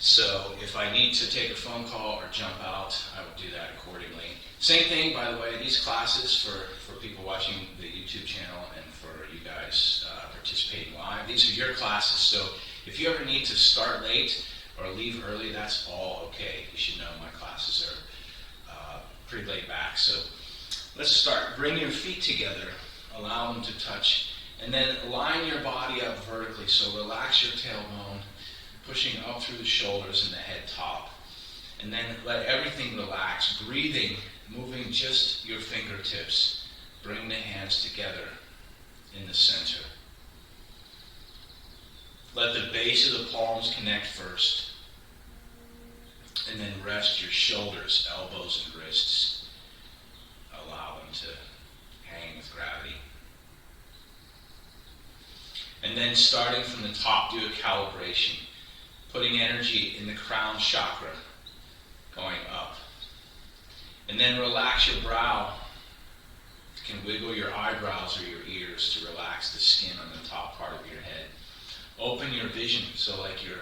So if I need to take a phone call or jump out, I will do that accordingly. Same thing, by the way, these classes for people watching the YouTube channel and for you guys participating live, these are your classes. So if you ever need to start late or leave early, that's all okay. You should know my classes are pretty laid back. So let's start. Bring your feet together. Allow them to touch. And then line your body up vertically. So relax your tailbone, pushing up through the shoulders and the head top. And then let everything relax. Breathing, moving just your fingertips. Bring the hands together in the center. Let the base of the palms connect first. And then rest your shoulders, elbows, and wrists. Allow them to hang with gravity. And then starting from the top, do a calibration. Putting energy in the crown chakra, going up. And then relax your brow. You can wiggle your eyebrows or your ears to relax the skin on the top part of your head. Open your vision, so like you're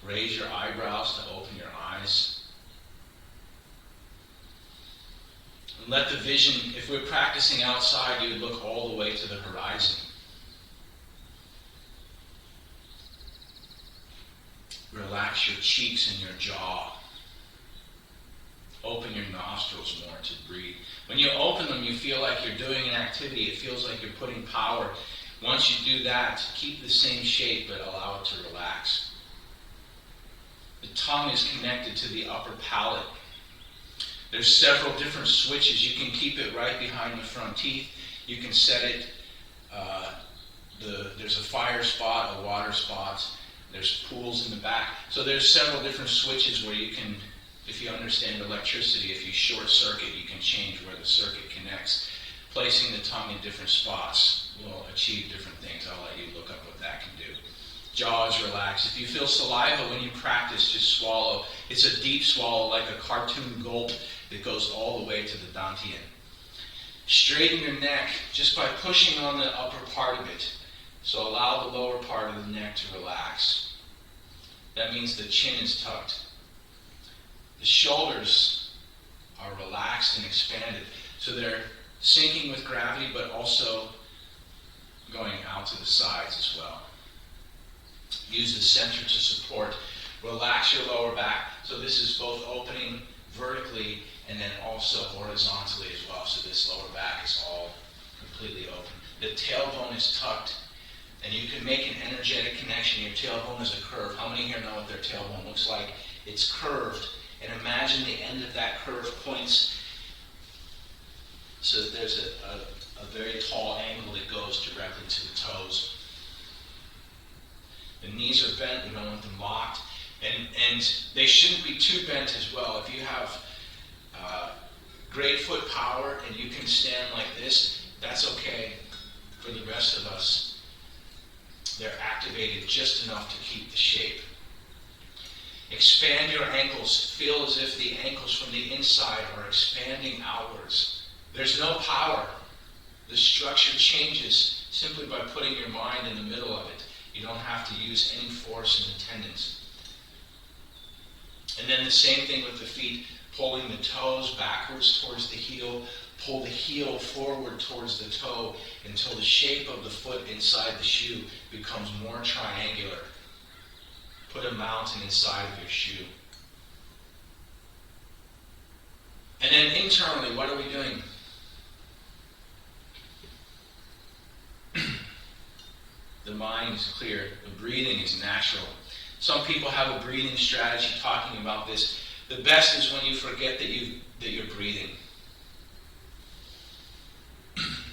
raise your eyebrows to open your eyes. And let the vision, if we're practicing outside, you would look all the way to the horizon. Relax your cheeks and your jaw. Open your nostrils more to breathe. When you open them, you feel like you're doing an activity. It feels like you're putting power. Once you do that, keep the same shape, but allow it to relax. The tongue is connected to the upper palate. There's several different switches. You can keep it right behind the front teeth. You can set it, there's a fire spot, a water spot. There's pools in the back. So there's several different switches where you can, if you understand electricity, if you short circuit, you can change where the circuit connects. Placing the tongue in different spots will achieve different things. I'll let you look up what that can do. Jaw is relaxed. If you feel saliva when you practice, just swallow. It's a deep swallow, like a cartoon gulp that goes all the way to the dantian. Straighten your neck just by pushing on the upper part of it. So allow the lower part of the neck to relax. That means the chin is tucked. The shoulders are relaxed and expanded. So they're sinking with gravity, but also going out to the sides as well. Use the center to support. Relax your lower back. So this is both opening vertically and then also horizontally as well. So this lower back is all completely open. The tailbone is tucked. And you can make an energetic connection. Your tailbone is a curve. How many here know what their tailbone looks like? It's curved. And imagine the end of that curve points so that there's a very tall angle that goes directly to the toes. The knees are bent. We don't want them locked. And they shouldn't be too bent as well. If you have great foot power and you can stand like this, that's okay. For the rest of us, they're activated just enough to keep the shape. Expand your ankles. Feel as if the ankles from the inside are expanding outwards. There's no power. The structure changes simply by putting your mind in the middle of it. You don't have to use any force in the tendons. And then the same thing with the feet, pulling the toes backwards towards the heel. Pull the heel forward towards the toe until the shape of the foot inside the shoe becomes more triangular. Put a mountain inside of your shoe. And then internally, what are we doing? The mind is clear. The breathing is natural. Some people have a breathing strategy talking about this. The best is when you forget that you're breathing.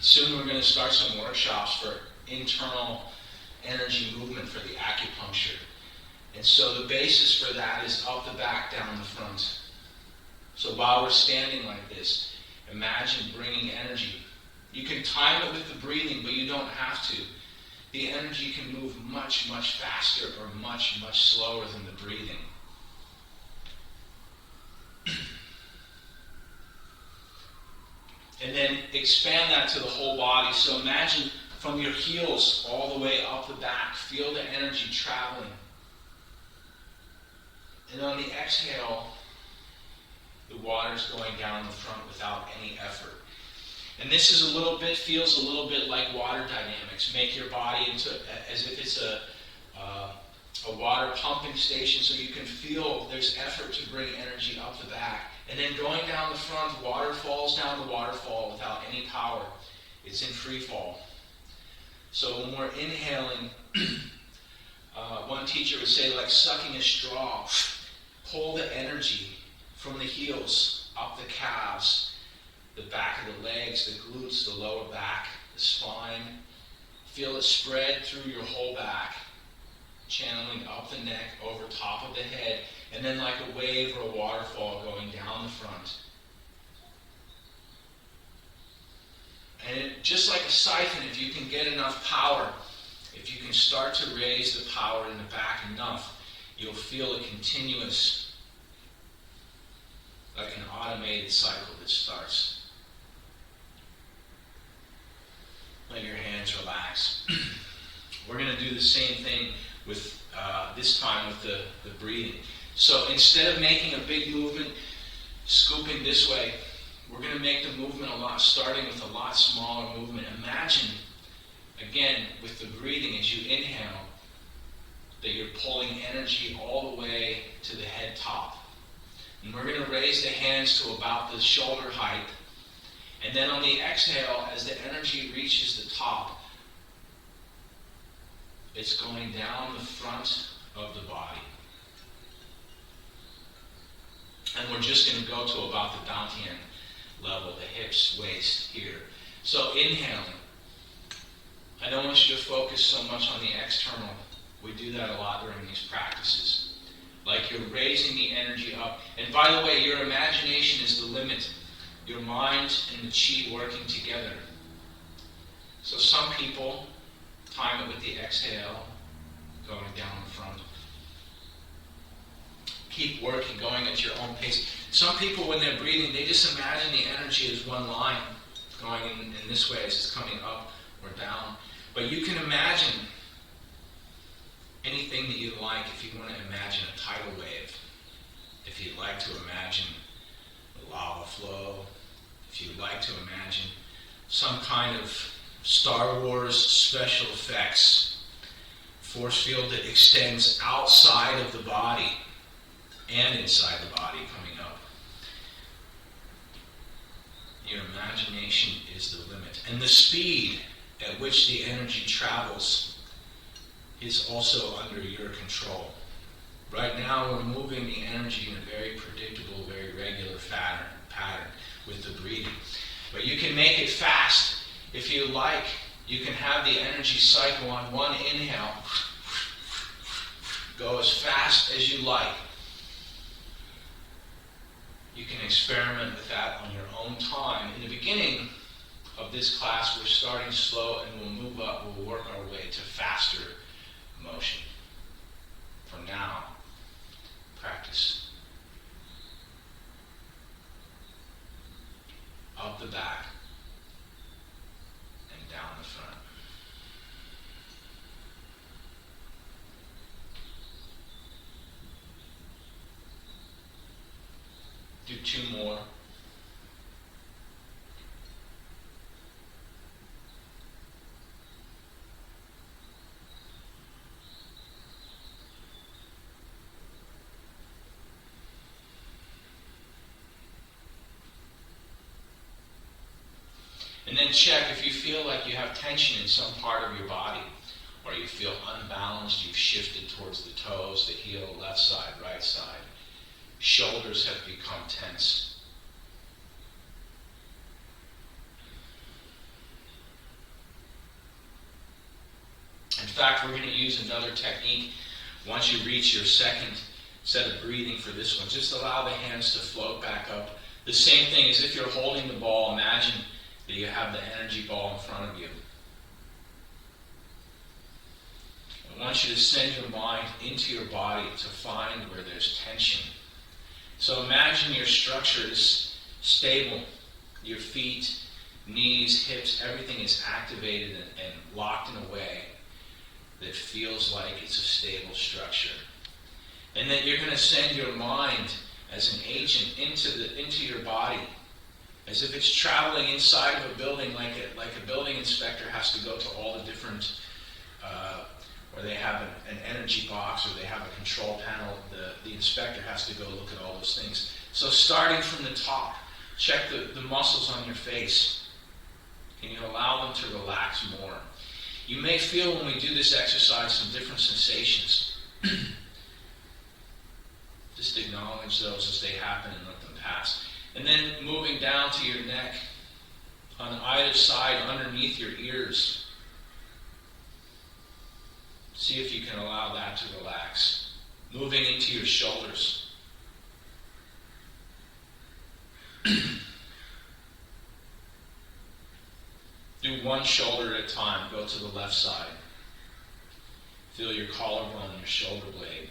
Soon we're going to start some workshops for internal energy movement for the acupuncture. And so the basis for that is up the back, down the front. So while we're standing like this, imagine bringing energy. You can time it with the breathing, but you don't have to. The energy can move much, much faster or much, much slower than the breathing. And then expand that to the whole body. So imagine from your heels all the way up the back. Feel the energy traveling. And on the exhale, the water's going down the front without any effort. And this is feels a little bit like water dynamics. Make your body into, as if it's a water pumping station, so you can feel there's effort to bring energy up the back. And then going down the front, water falls down the waterfall without any power. It's in free fall. So when we're inhaling, one teacher would say, like sucking a straw, pull the energy from the heels, up the calves, the back of the legs, the glutes, the lower back, the spine. Feel it spread through your whole back, channeling up the neck, over top of the head, and then like a wave or a waterfall going down the front. And just like a siphon, if you can get enough power, if you can start to raise the power in the back enough, you'll feel a continuous, like an automated cycle that starts. Let your hands relax. We're going to do the same thing with this time with the breathing. So instead of making a big movement, scooping this way, we're going to make the movement starting with a lot smaller movement. Imagine, again, with the breathing as you inhale, that you're pulling energy all the way to the head top. And we're going to raise the hands to about the shoulder height. And then on the exhale, as the energy reaches the top, it's going down the front of the body. And we're just going to go to about the dantian level, the hips, waist, here. So inhaling. I don't want you to focus so much on the external. We do that a lot during these practices. Like you're raising the energy up. And by the way, your imagination is the limit. Your mind and the chi working together. So some people time it with the exhale, going down the front. Keep working, going at your own pace. Some people, when they're breathing, they just imagine the energy as one line, going in this way as it's coming up or down. But you can imagine anything that you like. If you want to imagine a tidal wave, if you'd like to imagine the lava flow, if you'd like to imagine some kind of Star Wars special effects force field that extends outside of the body and inside the body coming up. Your imagination is the limit. And the speed at which the energy travels is also under your control. Right now we're moving the energy in a very predictable, very regular pattern with the breathing. But you can make it fast. If you like, you can have the energy cycle on one inhale. Go as fast as you like. You can experiment with that on your own time. In the beginning of this class, we're starting slow and we'll move up. We'll work our way to faster motion. For now, practice. Up the back and down the front. Do two more. And then check if you feel like you have tension in some part of your body, or you feel unbalanced, you've shifted towards the toes, the heel, left side, right side. Shoulders have become tense. In fact, we're going to use another technique once you reach your second set of breathing for this one. Just allow the hands to float back up. The same thing as if you're holding the ball. Imagine that you have the energy ball in front of you. I want you to send your mind into your body to find where there's tension. So imagine your structure is stable. Your feet, knees, hips, everything is activated and locked in a way that feels like it's a stable structure. And then you're going to send your mind as an agent into your body, as if it's traveling inside of a building, like a building inspector has to go to all the different, where they have an energy box or they have a control panel. The inspector has to go look at all those things. So starting from the top, check the muscles on your face. Can you allow them to relax more? You may feel when we do this exercise some different sensations. Just acknowledge those as they happen and let them pass. And then moving down to your neck, on either side, underneath your ears. See if you can allow that to relax. Moving into your shoulders. Do one shoulder at a time. Go to the left side. Feel your collarbone and your shoulder blade.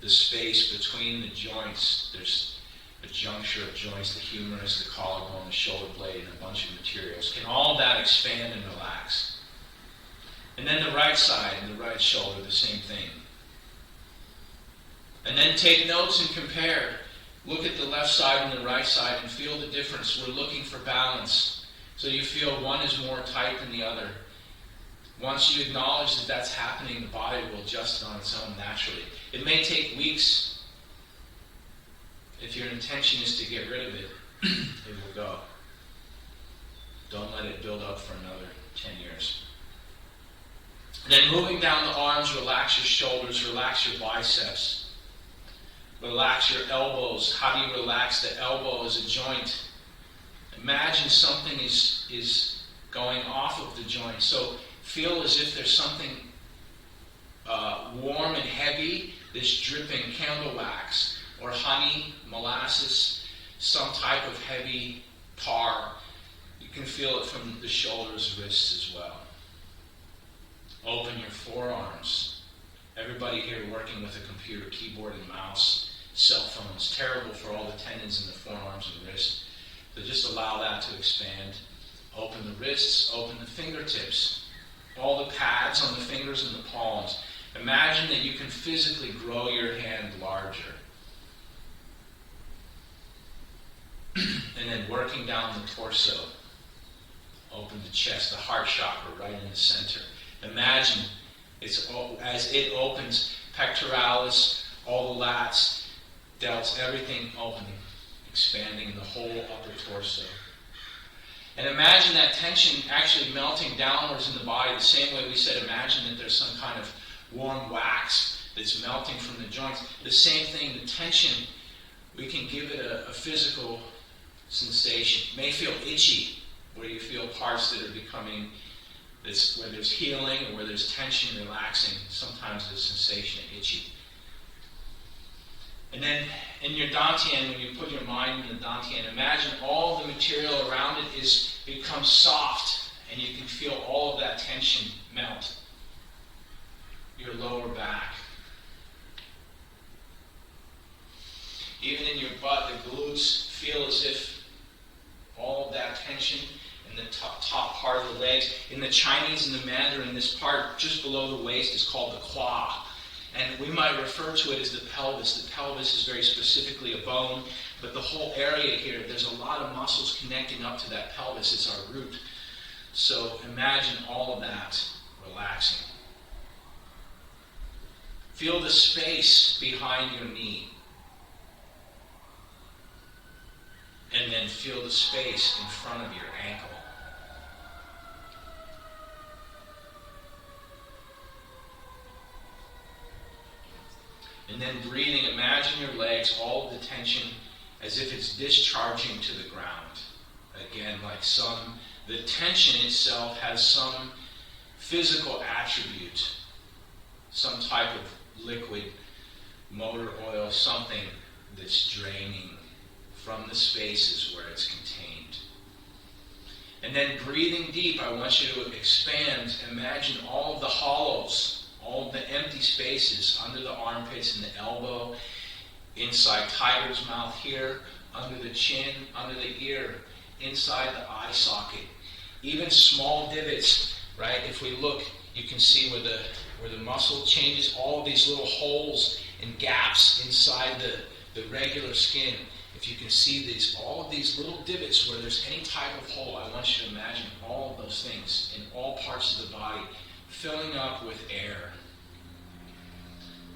The space between the joints, there's a juncture of joints, the humerus, the collarbone, the shoulder blade, and a bunch of materials. Can all of that expand and relax? And then the right side and the right shoulder, the same thing. And then take notes and compare. Look at the left side and the right side and feel the difference. We're looking for balance. So you feel one is more tight than the other. Once you acknowledge that that's happening, the body will adjust on its own naturally. It may take weeks. If your intention is to get rid of it, it will go. Don't let it build up for another 10 years. And then moving down the arms, relax your shoulders, relax your biceps. Relax your elbows. How do you relax the elbow as a joint? Imagine something is going off of the joint. So feel as if there's something warm and heavy that's dripping, candle wax or honey, molasses, some type of heavy tar. You can feel it from the shoulders, wrists as well. Open your forearms. Everybody here working with a computer, keyboard and mouse, cell phones, terrible for all the tendons in the forearms and wrists. So just allow that to expand. Open the wrists, open the fingertips. All the pads on the fingers and the palms. Imagine that you can physically grow your hand larger. And then working down the torso. Open the chest, the heart chakra right in the center. Imagine as it opens, pectoralis, all the lats, delts, everything opening, expanding the whole upper torso. And imagine that tension actually melting downwards in the body, the same way we said imagine that there's some kind of warm wax that's melting from the joints. The same thing, the tension, we can give it a physical sensation. It may feel itchy, where you feel parts that are becoming, where there's healing or where there's tension relaxing. Sometimes there's sensation of itchy. And then in your dantian, when you put your mind in the dantian, imagine all the material around it becomes soft, and you can feel all of that tension melt. Your lower back. Even in your butt, the glutes feel as if all of that tension in the top part of the legs. In the Chinese and the Mandarin, this part just below the waist is called the qua. And we might refer to it as the pelvis. The pelvis is very specifically a bone, but the whole area here, there's a lot of muscles connecting up to that pelvis. It's our root. So imagine all of that relaxing. Feel the space behind your knee. And then feel the space in front of your ankle. And then breathing, imagine your legs, all of the tension, as if it's discharging to the ground. Again, the tension itself has some physical attribute, some type of liquid, motor oil, something that's draining from the spaces where it's contained. And then breathing deep, I want you to expand. Imagine all of the hollows, all of the empty spaces under the armpits and the elbow, inside tiger's mouth here, under the chin, under the ear, inside the eye socket. Even small divots, right? If we look, you can see where the muscle changes, all of these little holes and gaps inside the regular skin. If you can see all of these little divots where there's any type of hole, I want you to imagine all of those things in all parts of the body filling up with air.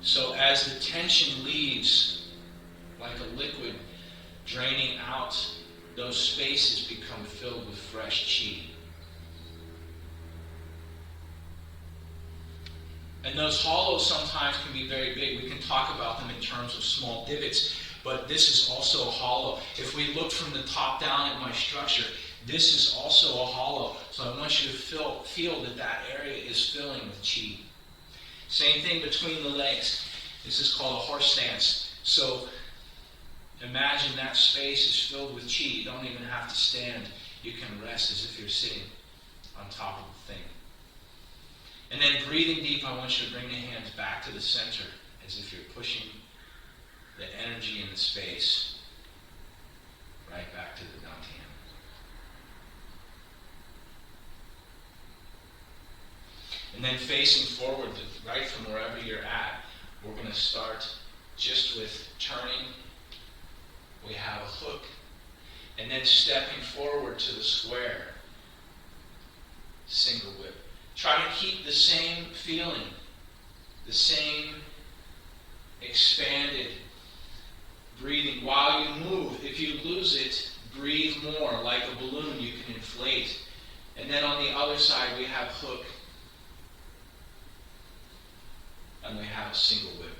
So as the tension leaves, like a liquid draining out, those spaces become filled with fresh chi. And those hollows sometimes can be very big. We can talk about them in terms of small divots, but this is also a hollow. If we look from the top down at my structure, this is also a hollow. So I want you to feel that area is filling with chi. Same thing between the legs. This is called a horse stance. So imagine that space is filled with chi. You don't even have to stand. You can rest as if you're sitting on top of the thing. And then breathing deep, I want you to bring the hands back to the center as if you're pushing the energy in the space right back to the dantian. And then facing forward, right from wherever you're at, we're going to start just with turning. We have a hook. And then stepping forward to the square. Single whip. Try to keep the same feeling, the same expanded breathing while you move. If you lose it, breathe more. Like a balloon, you can inflate. And then on the other side, we have hook. And we have a single whip.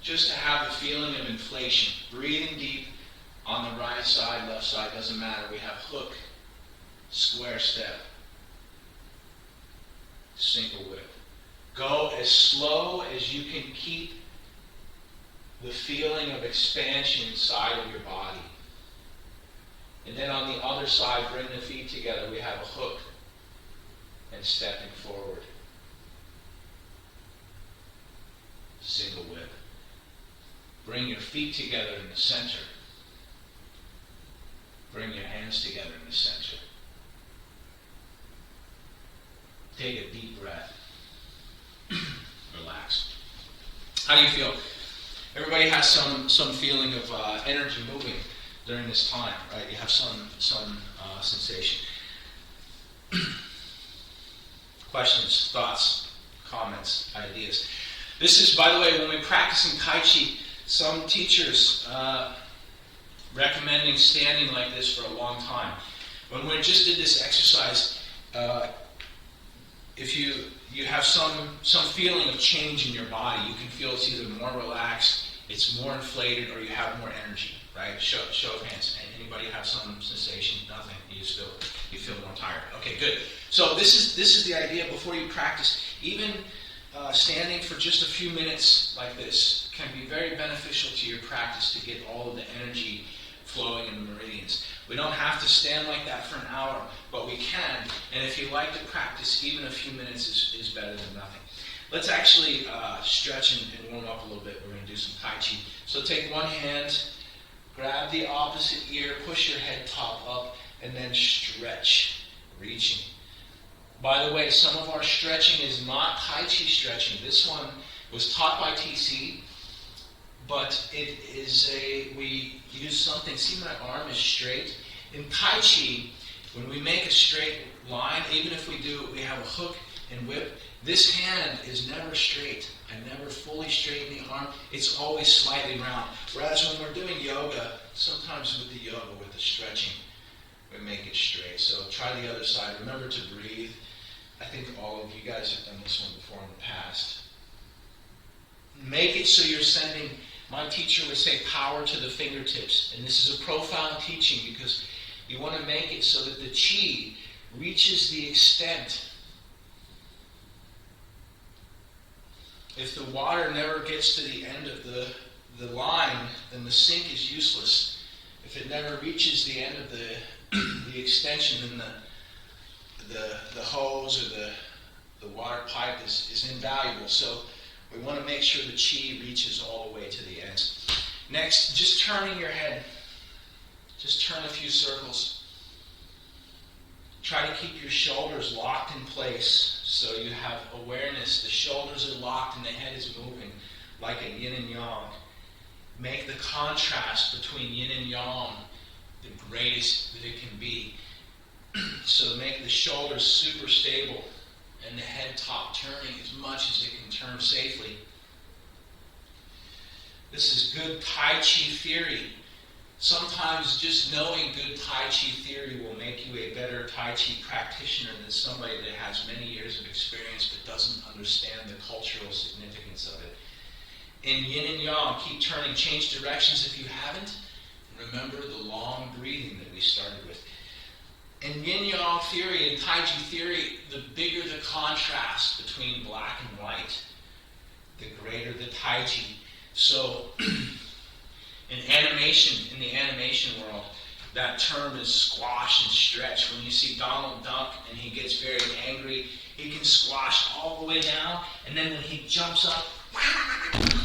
Just to have the feeling of inflation. Breathing deep on the right side, left side, doesn't matter. We have hook. Square step, single whip. Go as slow as you can keep the feeling of expansion inside of your body. And then on the other side, bring the feet together. We have a hook and stepping forward. Single whip. Bring your feet together in the center. Bring your hands together in the center. Take a deep breath. Relax. How do you feel? Everybody has some feeling of energy moving during this time, right? You have some sensation. Questions, thoughts, comments, ideas. This is, by the way, when we're practicing Tai Chi, some teachers recommending standing like this for a long time. When we just did this exercise, if you have some feeling of change in your body, you can feel it's either more relaxed, it's more inflated, or you have more energy, right? Show of hands. Anybody have some sensation? Nothing. You feel more tired. Okay, good. So this is the idea before you practice. Even standing for just a few minutes like this can be very beneficial to your practice to get all of the energy flowing in the meridians. We don't have to stand like that for an hour, but we can. And if you like to practice, even a few minutes is better than nothing. Let's actually stretch and warm up a little bit. We're going to do some Tai Chi. So take one hand, grab the opposite ear, push your head top up, and then stretch, reaching. By the way, some of our stretching is not Tai Chi stretching. This one was taught by TC, but it is we use something. See, my arm is straight. In Tai Chi, when we make a straight line, even if we have a hook and whip, this hand is never straight. I never fully straighten the arm. It's always slightly round. Whereas when we're doing yoga, sometimes with the yoga, with the stretching, we make it straight. So try the other side. Remember to breathe. I think all of you guys have done this one before in the past. Make it so you're sending, my teacher would say, power to the fingertips. And this is a profound teaching because you want to make it so that the chi reaches the extent. If the water never gets to the end of the line, then the sink is useless. If it never reaches the end of the extension, then the hose or the water pipe is invaluable. So we want to make sure the chi reaches all the way to the ends. Next, just turning your head. Just turn a few circles. Try to keep your shoulders locked in place so you have awareness. The shoulders are locked and the head is moving like a yin and yang. Make the contrast between yin and yang the greatest that it can be. So make the shoulders super stable and the head top turning as much as it can turn safely. This is good Tai Chi theory. Sometimes just knowing good Tai Chi theory will make you a better Tai Chi practitioner than somebody that has many years of experience but doesn't understand the cultural significance of it. In yin and yang, keep turning, change directions if you haven't. Remember the long breathing that we started with. In yin-yang theory and Tai Chi theory, the bigger the contrast between black and white, the greater the Tai Chi. So, in the animation world, that term is squash and stretch. When you see Donald Duck and he gets very angry, he can squash all the way down, and then when he jumps up,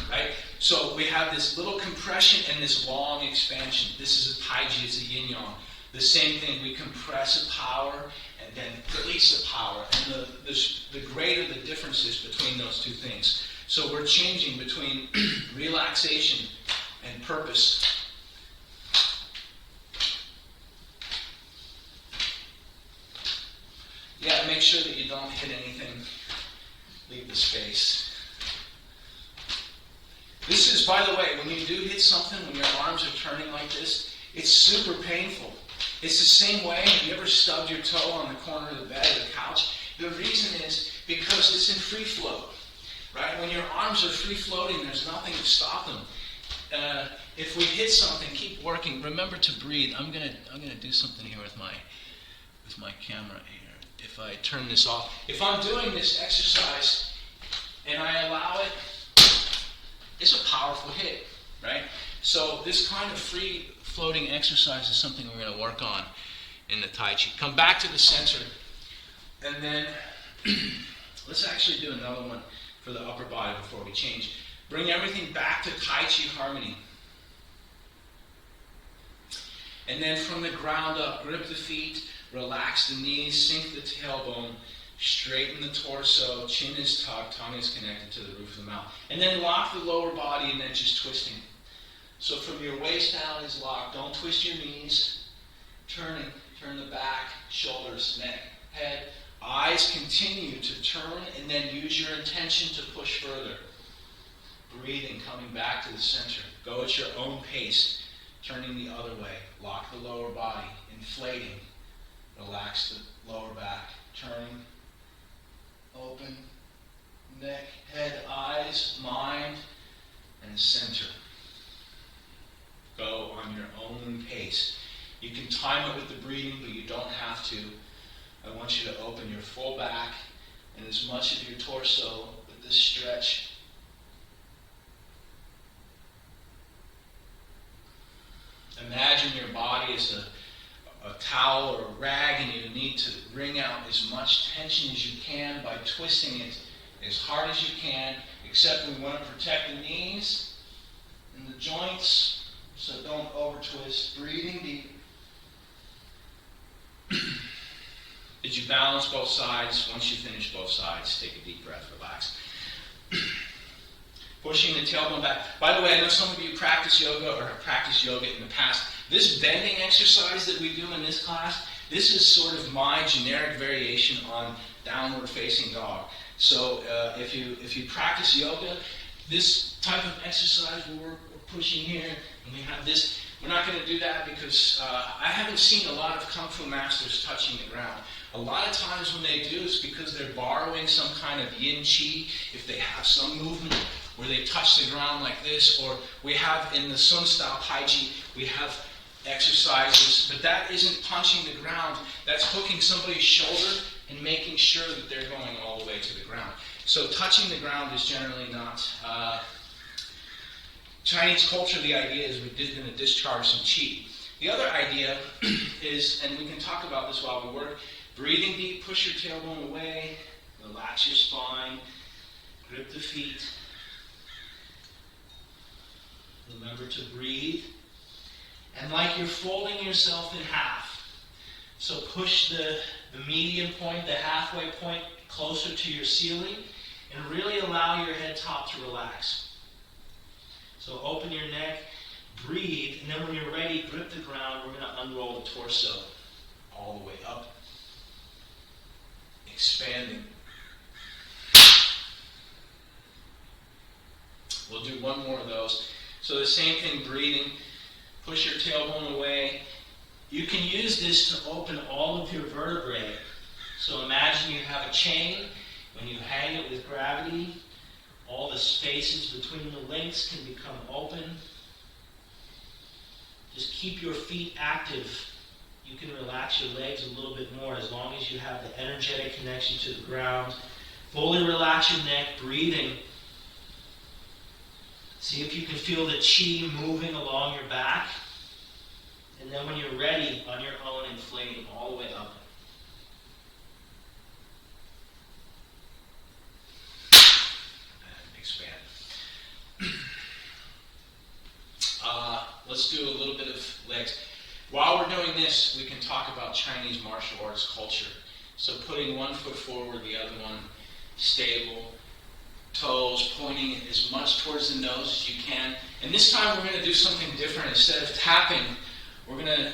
right? So we have this little compression and this long expansion. This is a Tai Chi, it's a yin-yang. The same thing, we compress a power and then release a power. And the greater the differences between those two things. So we're changing between relaxation and purpose. Yeah, make sure that you don't hit anything. Leave the space. This is, by the way, when you do hit something, when your arms are turning like this, it's super painful. It's the same way. Have you ever stubbed your toe on the corner of the bed or the couch? The reason is because it's in free flow. Right? When your arms are free floating, there's nothing to stop them. If we hit something, keep working. Remember to breathe. I'm gonna do something here with my camera here. If I turn this off, if I'm doing this exercise and I allow it, it's a powerful hit, right? So this kind of free floating exercise is something we're going to work on in the Tai Chi. Come back to the center, and then let's actually do another one for the upper body before we change. Bring everything back to Tai Chi harmony. And then from the ground up, grip the feet, relax the knees, sink the tailbone, straighten the torso, chin is tucked, tongue is connected to the roof of the mouth. And then lock the lower body and then just twisting. So from your waist down is locked. Don't twist your knees. Turn the back, shoulders, neck, head. Eyes continue to turn and then use your intention to push further. Breathing, coming back to the center. Go at your own pace, turning the other way. Lock the lower body, inflating. Relax the lower back. Turning, open, neck, head, eyes, mind, and center. Go on your own pace. You can time it with the breathing, but you don't have to. I want you to open your full back and as much of your torso with this stretch. Imagine your body as a towel or a rag, and you need to wring out as much tension as you can by twisting it as hard as you can, except we want to protect the knees and the joints, so don't over twist. Breathing deep. Did you balance both sides? Once you finish both sides, take a deep breath, relax. Pushing the tailbone back. By the way, I know some of you practice yoga or have practiced yoga in the past. This bending exercise that we do in this class, this is sort of my generic variation on downward facing dog. So if you practice yoga, this type of exercise where we're pushing here and we have this, we're not going to do that because I haven't seen a lot of Kung Fu masters touching the ground. A lot of times when they do, it's because they're borrowing some kind of yin chi, if they have some movement where they touch the ground like this, or we have in the Sun style Tai Chi, we have exercises, but that isn't punching the ground, that's hooking somebody's shoulder and making sure that they're going all the way to the ground. So touching the ground is generally not, Chinese culture, the idea is we're going to discharge some chi. The other idea is, and we can talk about this while we work, breathing deep, push your tailbone away, relax your spine, grip the feet. Remember to breathe. And like you're folding yourself in half. So push the the median point, the halfway point closer to your ceiling, and really allow your head top to relax. So open your neck, breathe, and then when you're ready, grip the ground. We're going to unroll the torso all the way up, expanding. We'll do one more of those. So the same thing, breathing. Push your tailbone away. You can use this to open all of your vertebrae. So imagine you have a chain. When you hang it with gravity, all the spaces between the links can become open. Just keep your feet active. You can relax your legs a little bit more as long as you have the energetic connection to the ground. Fully relax your neck, breathing. See if you can feel the chi moving along your back. And then when you're ready, on your own, inflating all the way up. And expand. Let's do a little bit of legs. While we're doing this, we can talk about Chinese martial arts culture. So putting one foot forward, the other one stable, toes pointing as much towards the nose as you can. And this time we're going to do something different. Instead of tapping, we're going to,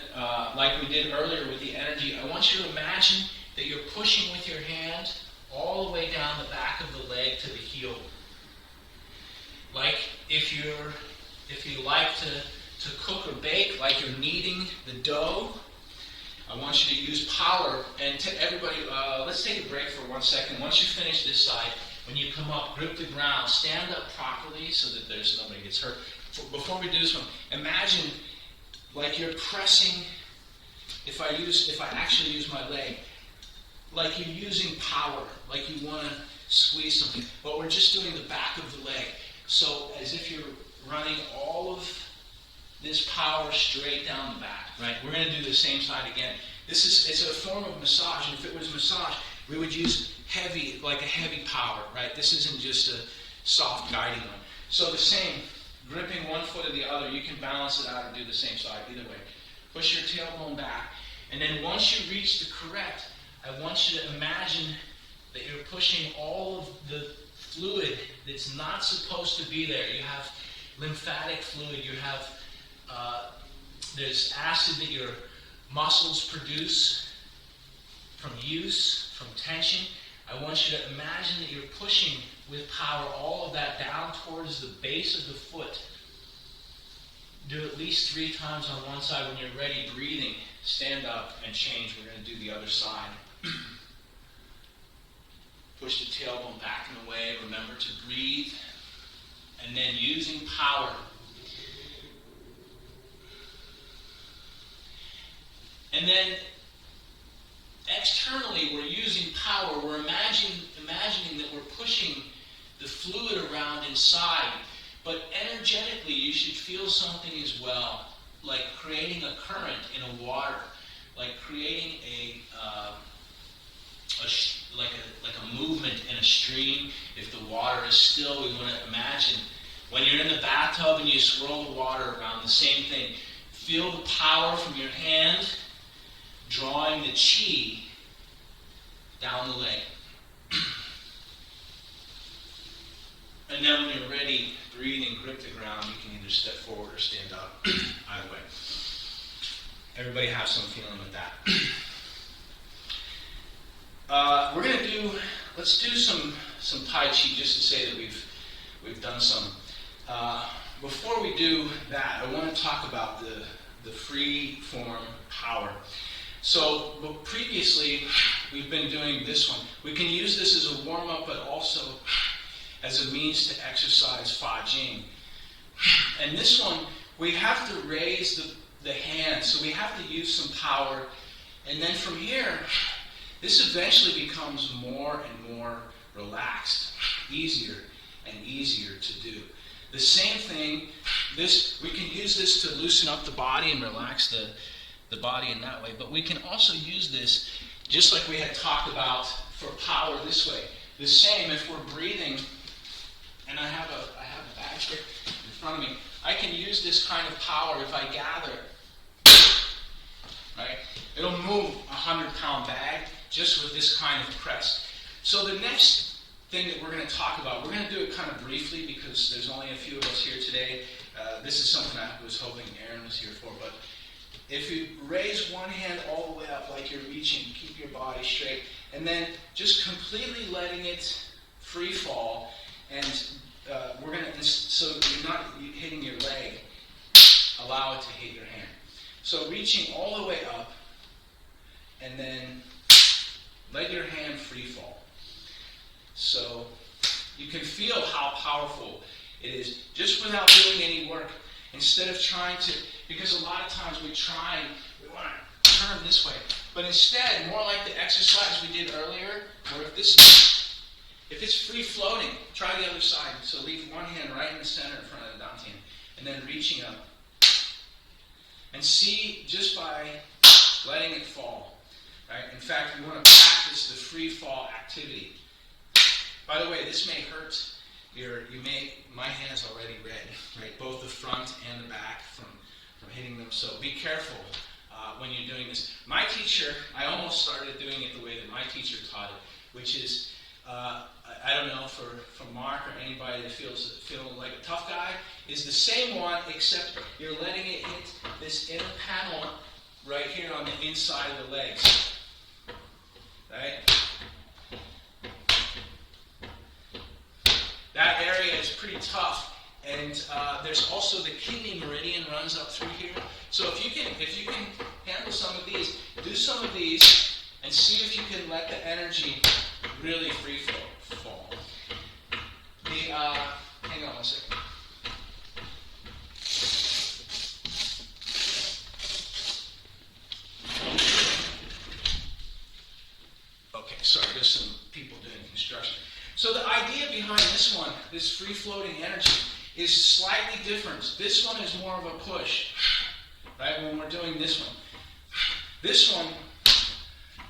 like we did earlier with the energy, I want you to imagine that you're pushing with your hand all the way down the back of the leg to the heel. Like if you like to cook or bake, like you're kneading the dough, I want you to use power. And everybody, let's take a break for 1 second. Once you finish this side, when you come up, grip the ground, stand up properly so that nobody gets hurt. Before we do this one, imagine like you're pressing, if I actually use my leg, like you're using power, like you want to squeeze something, but we're just doing the back of the leg. So as if you're running all of this power straight down the back, right? We're going to do the same side again. It's a form of massage, and if it was massage, we would use heavy, like a heavy power, right? This isn't just a soft guiding one. So the same, gripping one foot or the other, you can balance it out and do the same side either way. Push your tailbone back, and then once you reach the correct, I want you to imagine that you're pushing all of the fluid that's not supposed to be there. You have lymphatic fluid, you have there's acid that your muscles produce from use, from tension. I want you to imagine that you're pushing with power all of that down towards the base of the foot. Do at least 3 times on one side. When you're ready, breathing, stand up and change. We're going to do the other side. Push the tailbone back and away. Remember to breathe. And then using power. And then externally, we're using power. We're imagining that we're pushing the fluid around inside. But energetically, you should feel something as well, like creating a current in a water, like creating like a movement in a stream. If the water is still, we want to imagine when you're in the bathtub and you swirl the water around, the same thing. Feel the power from your hand drawing the chi down the leg. And then when you're ready, breathe and grip the ground. You can either step forward or stand up. Either way. Everybody have some feeling with that. Let's do some Tai Chi just to say that we've done some. Before we do that, I want to talk about the free form power. So previously, we've been doing this one. We can use this as a warm-up, but also as a means to exercise Fa Jing. And this one, we have to raise the hand, so we have to use some power. And then from here, this eventually becomes more and more relaxed, easier and easier to do. The same thing, we can use this to loosen up the body and relax the body in that way, but we can also use this, just like we had talked about, for power this way. The same, if we're breathing, and I have a bag here in front of me, I can use this kind of power if I gather, right? It'll move a 100-pound bag, just with this kind of press. So the next thing that we're going to talk about, we're going to do it kind of briefly because there's only a few of us here today. This is something I was hoping Aaron was here for, but if you raise one hand all the way up like you're reaching, keep your body straight, and then just completely letting it free fall, and we're going to, so you're not hitting your leg, allow it to hit your hand. So reaching all the way up, and then let your hand free fall. So you can feel how powerful it is just without doing any work. Instead of trying to, because a lot of times we want to turn this way. But instead, more like the exercise we did earlier, where if it's free floating, try the other side. So leave one hand right in the center in front of the dantian, and then reaching up. And see just by letting it fall. Right? In fact, we want to practice the free fall activity. By the way, this may hurt. My hand's already red, right? Both the front and the back from hitting them. So be careful when you're doing this. My teacher, I almost started doing it the way that my teacher taught it, which is, I don't know, for Mark or anybody that feels like a tough guy, is the same one, except you're letting it hit this inner panel right here on the inside of the legs. Right? That area is pretty tough, and there's also the kidney meridian runs up through here. So if you can handle some of these, do some of these, and see if you can let the energy really free fall. Hang on one second. Okay, sorry, there's some people doing construction. So the idea behind this one, this free-floating energy, is slightly different. This one is more of a push, right, when we're doing this one. This one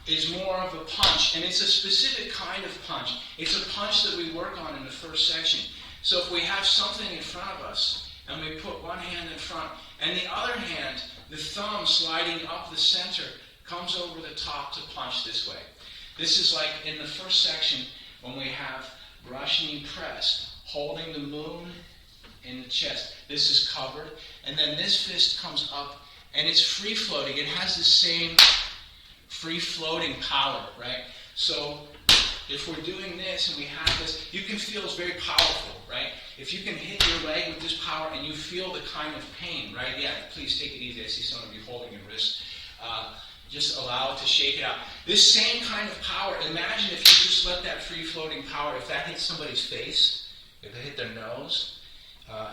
is more of a punch, and it's a specific kind of punch. It's a punch that we work on in the first section. So if we have something in front of us, and we put one hand in front, and the other hand, the thumb sliding up the center, comes over the top to punch this way. This is like in the first section, when we have brushing press, holding the moon in the chest. This is covered. And then this fist comes up, and it's free-floating. It has the same free-floating power, right? So if we're doing this and we have this, you can feel it's very powerful, right? If you can hit your leg with this power and you feel the kind of pain, right? Yeah, please take it easy. I see some of you holding your wrist. Just allow it to shake it out. This same kind of power, imagine if you just let that free-floating power, if that hits somebody's face, if it hit their nose,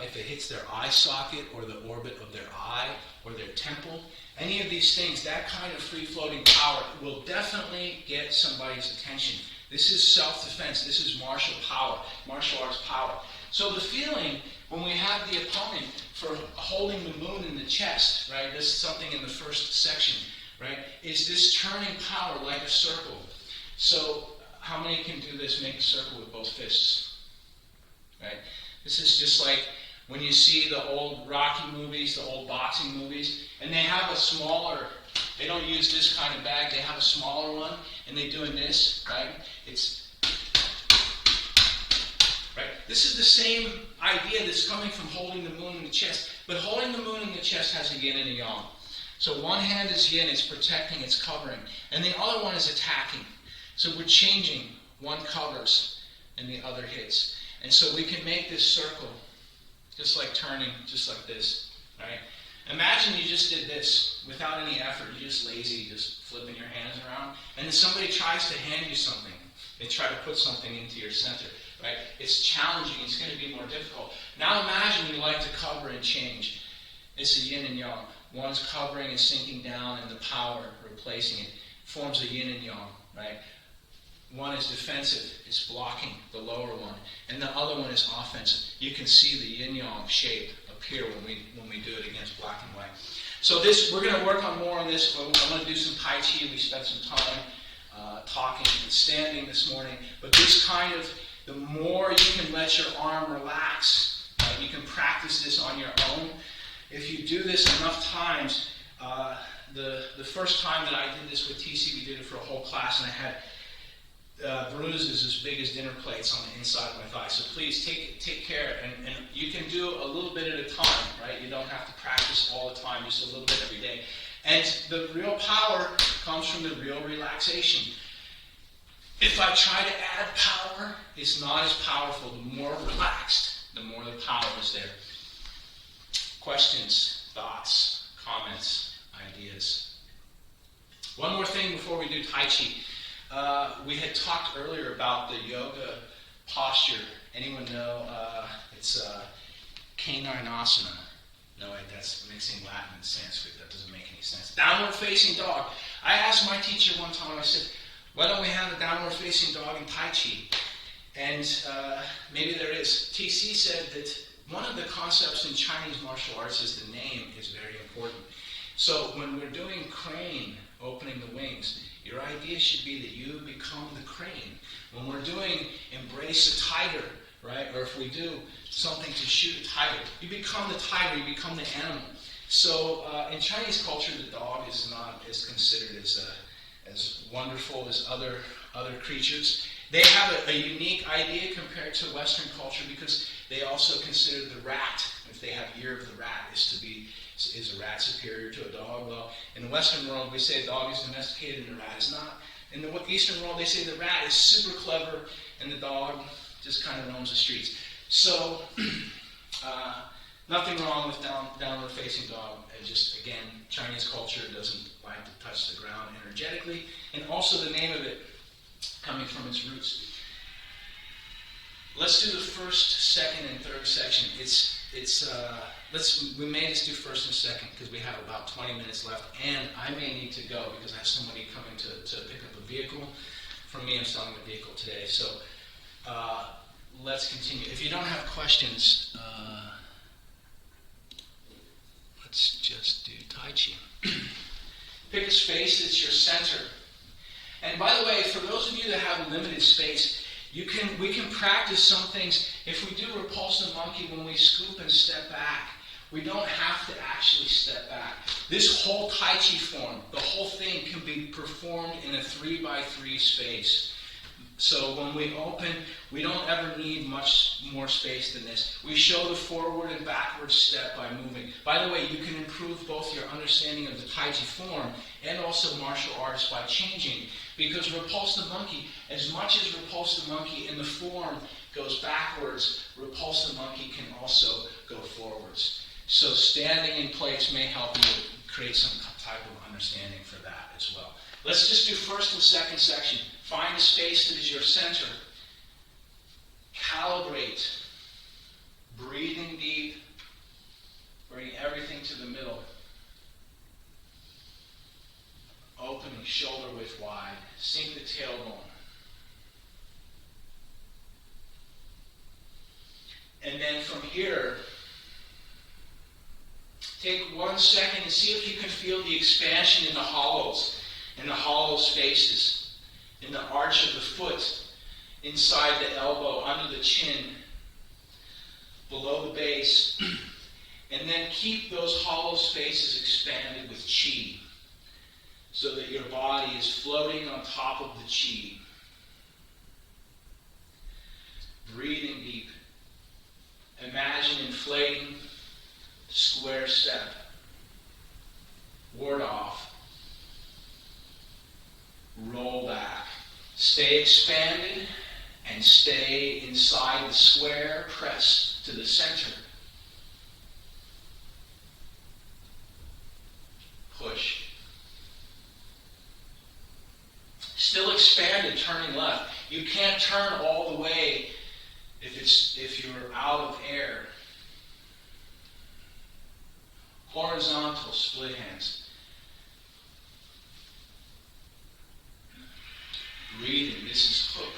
if it hits their eye socket or the orbit of their eye or their temple, any of these things, that kind of free-floating power will definitely get somebody's attention. This is self-defense. This is martial arts power. So the feeling when we have the opponent for holding the moon in the chest, right, this is something in the first section, right, is this turning power like a circle. So how many can do this, make a circle with both fists? Right? This is just like when you see the old Rocky movies, the old boxing movies, and they have a smaller, they don't use this kind of bag, they have a smaller one, and they're doing this, right? Right? This is the same idea that's coming from holding the moon in the chest, but holding the moon in the chest has a yin and a yang. So one hand is yin, it's protecting, it's covering, and the other one is attacking. So we're changing, one covers and the other hits. And so we can make this circle, just like turning, just like this, right? Imagine you just did this without any effort, you're just lazy, just flipping your hands around, and then somebody tries to hand you something. They try to put something into your center, right? It's challenging, it's going to be more difficult. Now imagine you like to cover and change. It's a yin and yang. One's covering and sinking down, and the power replacing it forms a yin and yang, right? One is defensive, it's blocking the lower one, and the other one is offensive. You can see the yin-yang shape appear when we do it against black and white. So this, we're going to work on more on this. I want to do some Tai Chi. We spent some time talking and standing this morning. But this kind of, the more you can let your arm relax, you can practice this on your own. If you do this enough times, the first time that I did this with TC, we did it for a whole class, and I had bruises as big as dinner plates on the inside of my thigh. So please take care, and you can do a little bit at a time, right? You don't have to practice all the time, just a little bit every day. And the real power comes from the real relaxation. If I try to add power, it's not as powerful. The more relaxed, the more the power is there. Questions, thoughts, comments, ideas? One more thing before we do Tai Chi. We had talked earlier about the yoga posture. Anyone know? It's canine asana. No, wait, that's mixing Latin and Sanskrit. That doesn't make any sense. Downward facing dog. I asked my teacher one time, I said, why don't we have a downward facing dog in Tai Chi? And maybe there is. TC said that one of the concepts in Chinese martial arts is the name is very important. So when we're doing crane, opening the wings, your idea should be that you become the crane. When we're doing embrace a tiger, right? Or if we do something to shoot a tiger, you become the tiger, you become the animal. So in Chinese culture, the dog is not as considered as wonderful as other creatures. They have a unique idea compared to Western culture because they also consider the rat, if they have year of the rat, is a rat superior to a dog? Well, in the Western world, we say a dog is domesticated and a rat is not. In the Eastern world, they say the rat is super clever and the dog just kind of roams the streets. So, nothing wrong with downward facing dog. Just, again, Chinese culture doesn't like to touch the ground energetically. And also the name of it coming from its roots. Let's do the first, second, and third section. We may just do first and second because we have about 20 minutes left, and I may need to go because I have somebody coming to pick up a vehicle from me. I'm selling a vehicle today, so let's continue. If you don't have questions, let's just do Tai Chi. Pick a space that's your center. And by the way, for those of you that have limited space, we can practice some things. If we do repulse the monkey when we scoop and step back, we don't have to actually step back. This whole Tai Chi form, the whole thing can be performed in a 3x3 space. So when we open, we don't ever need much more space than this. We show the forward and backward step by moving. By the way, you can improve both your understanding of the Tai Chi form and also martial arts by changing. Because repulse the monkey, as much as repulse the monkey in the form goes backwards, repulse the monkey can also go forwards. So standing in place may help you create some type of understanding for that as well. Let's just do first and second section. Find a space that is your center. Calibrate. Breathing deep. Bring everything to the middle. Opening shoulder width wide. Sink the tailbone. And then from here, take 1 second and see if you can feel the expansion in the hollows spaces, in the arch of the foot, inside the elbow, under the chin, below the base. And then keep those hollow spaces expanded with chi, so that your body is floating on top of the chi. Breathing deep. Imagine inflating, square step. Ward off. Roll back. Stay expanded and stay inside the square. Press to the center. Push. Still expanded, turning left. You can't turn all the way if you're out of air. Horizontal, split hands. Breathing, this is hook.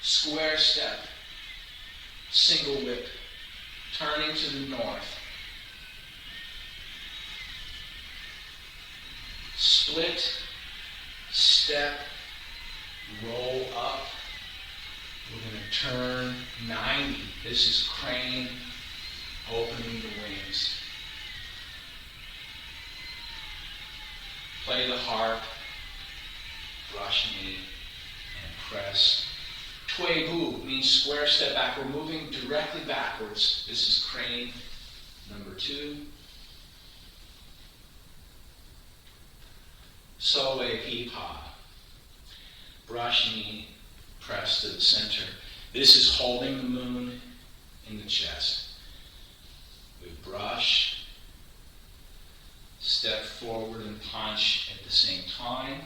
Square step. Single whip. Turning to the north. Split. Step. Roll up. We're going to turn 90. This is crane. Opening the wings. Play the harp, brush knee, and press. Tui bu means square step back. We're moving directly backwards. This is crane number 2. So pi pa. Brush knee, press to the center. This is holding the moon in the chest. We brush, step forward and punch at the same time,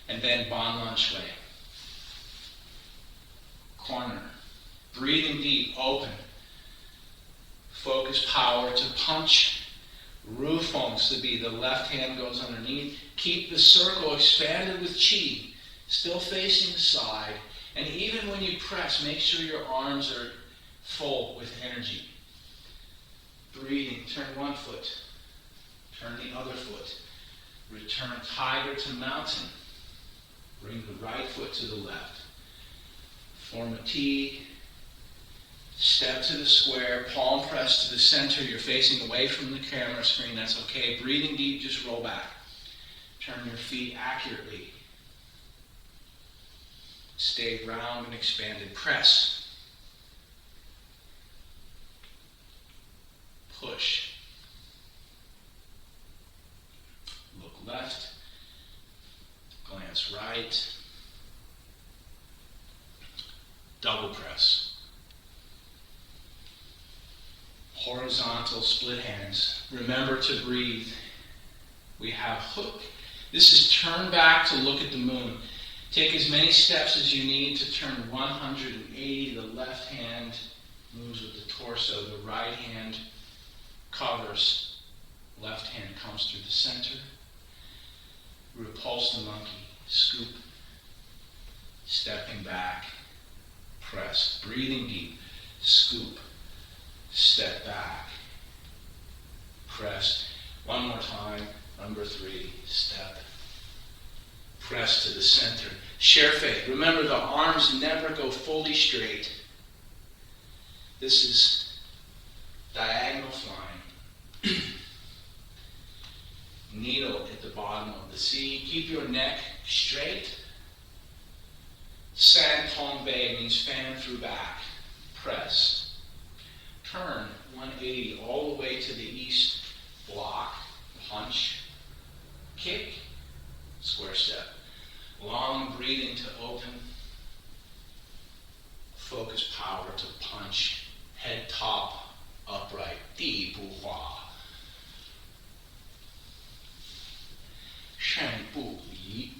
and then ban lan shui. Corner. Breathing deep, open. Focus power to punch. Ru feng bi, the left hand goes underneath. Keep the circle expanded with qi, still facing the side. And even when you press, make sure your arms are full with energy. Breathing, turn one foot, turn the other foot. Return tiger to mountain. Bring the right foot to the left. Form a T. Step to the square, palm press to the center. You're facing away from the camera screen, that's okay. Breathing deep, just roll back. Turn your feet accurately. Stay round and expanded. Press. Push. Look left. Glance right. Double press. Horizontal split hands. Remember to breathe. We have hook. This is turn back to look at the moon. Take as many steps as you need to turn 180. The left hand moves with the torso. The right hand covers. Left hand comes through the center. Repulse the monkey. Scoop. Stepping back. Press. Breathing deep. Scoop. Step back. Press. One more time. Number 3. Step. Press to the center. Share faith. Remember, the arms never go fully straight. This is diagonal flying. Needle at the bottom of the sea. Keep your neck straight. San Tong Bei means fan through back. Press. Turn 180 all the way to the east. Block. Punch. Kick. Square step. Long breathing to open. Focus power to punch. Head top, upright. Di bu hua. Shen bu li.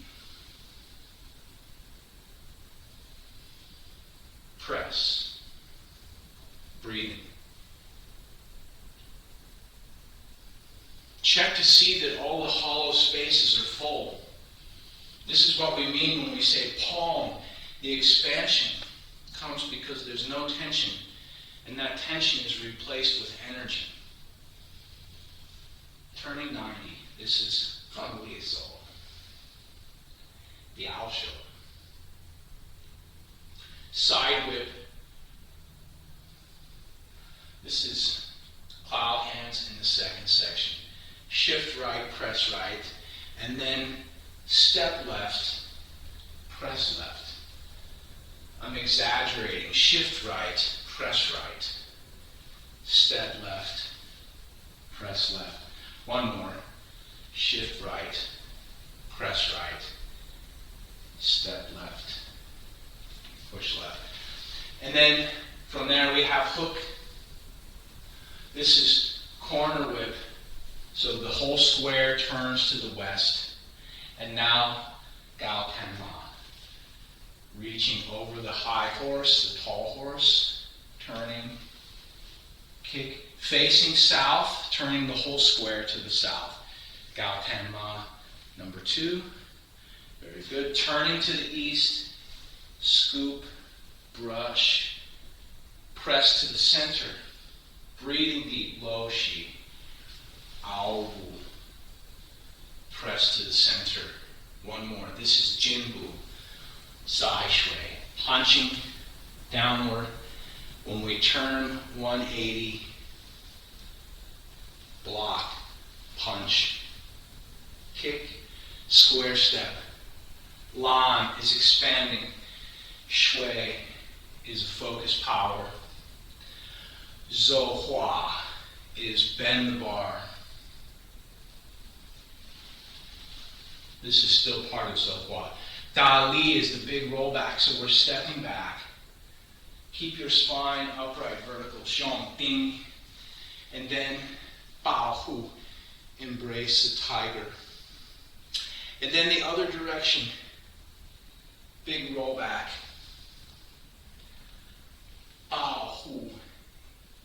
Press. Breathing. Check to see that all the hollow spaces are full. This is what we mean when we say palm. The expansion comes because there's no tension, and that tension is replaced with energy. Turning 90. This is Feng Li Zhou. The Ao Shou. Side whip. This is cloud hands in the second section. Shift right, press right, and then step left, press left. I'm exaggerating. Shift right, press right. Step left, press left. One more. Shift right, press right. Step left, push left. And then from there we have hook. This is corner whip. So the whole square turns to the west. And now, Gao Pen Ma. Reaching over the high horse, the tall horse, turning, kick, facing south, turning the whole square to the south. Gao Pen Ma, number 2. Very good. Turning to the east, scoop, brush, press to the center. Breathing deep, Lo Shi. Ao Wu. Press to the center. One more. This is Jin Bu. Zai Shui. Punching downward. When we turn 180, block, punch, kick, square step. Lan is expanding. Shui is focused power. Zhou Hua is bend the bar. This is still part of Zhou Hua. Da Li is the big rollback, so we're stepping back. Keep your spine upright, vertical. Xiong, ding. And then Bao Hu, embrace the tiger. And then the other direction, big rollback. Bao Hu,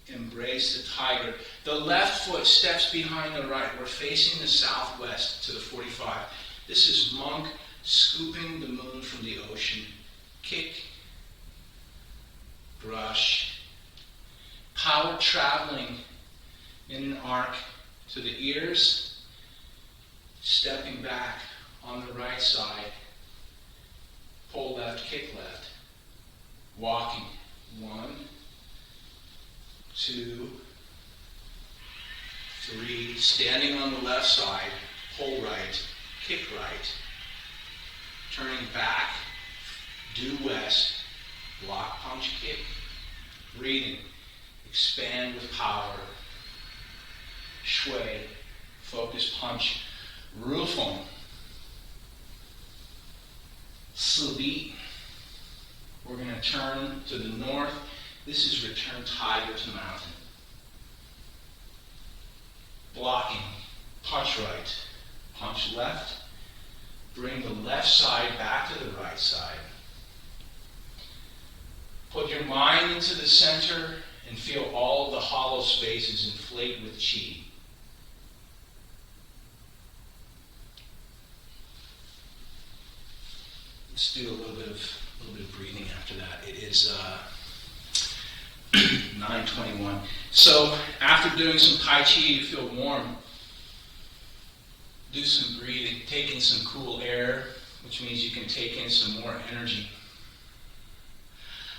embrace the tiger. The left foot steps behind the right. We're facing the southwest to the 45. This is monk scooping the moon from the ocean. Kick, brush. Power traveling in an arc to the ears, stepping back on the right side. Pull left, kick left. Walking. 1, 2, 3. Standing on the left side, pull right, kick right. Turning back, due west, block, punch, kick. Breathing, expand with power. Shui, focus, punch. Rufeng, Si. We're going to turn to the north. This is return tiger to mountain. Blocking, punch right, punch left. Bring the left side back to the right side. Put your mind into the center and feel all of the hollow spaces inflate with qi. Let's do a little bit of breathing after that. It is 9:21. So after doing some Tai Chi, you feel warm. Do some breathing, take in some cool air, which means you can take in some more energy.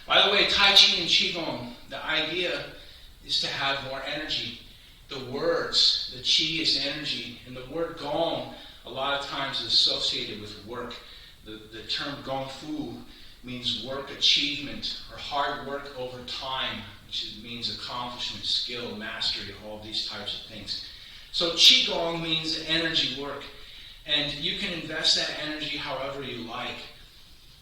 By the way, Tai Chi and Qigong, the idea is to have more energy. The words, the Qi is energy, and the word Gong a lot of times is associated with work. The term Gong Fu means work, achievement, or hard work over time, which means accomplishment, skill, mastery, all these types of things. So Qigong means energy work, and you can invest that energy however you like.